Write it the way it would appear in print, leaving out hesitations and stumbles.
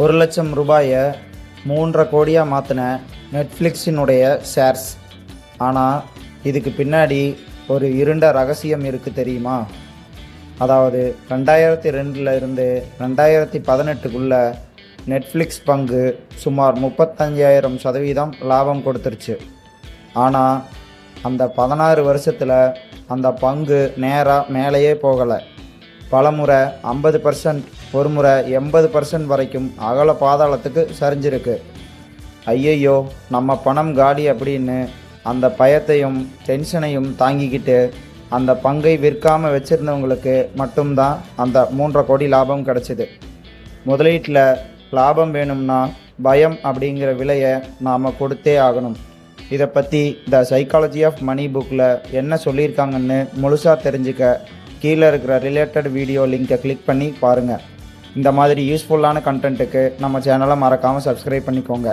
ரூபாயை 3,50,00,000 கோடியாக மாற்றின நெட்ஃப்ளிக்ஸினுடைய ஷேர்ஸ். ஆனால் இதுக்கு பின்னாடி ஒரு இருண்ட ரகசியம் இருக்குது தெரியுமா? அதாவது 2002 இருந்து 2018க்குள்ள நெட்ஃப்ளிக்ஸ் பங்கு சுமார் 35,000% லாபம் கொடுத்துருச்சு. ஆனால் அந்த 16 வருஷத்தில் அந்த பங்கு நேராக மேலேயே போகலை. பலமுறை 50%, ஒரு முறை 80% வரைக்கும் அகல பாதாளத்துக்கு சரிஞ்சிருக்கு. ஐயையோ, நம்ம பணம் காலி அப்படின்னு அந்த பயத்தையும் டென்ஷனையும் தாங்கிக்கிட்டு அந்த பங்கை விற்காமல் வச்சுருந்தவங்களுக்கு மட்டும்தான் அந்த 3,50,00,000 கோடி லாபம் கிடச்சிது. முதலீட்டில் லாபம் வேணும்னா பயம் அப்படிங்கிற விலையை நாம் கொடுத்தே ஆகணும். இதை பற்றி த சைக்காலஜி ஆஃப் மணி புக்கில் என்ன சொல்லியிருக்காங்கன்னு முழுசாக தெரிஞ்சுக்க கீழே இருக்கிற ரிலேட்டட் வீடியோ லிங்கை கிளிக் பண்ணி பாருங்கள். இந்த மாதிரி யூஸ்ஃபுல்லான கண்டென்ட்டுக்கு நம்ம சேனலை மறக்காமல் சப்ஸ்கிரைப் பண்ணிக்கோங்க.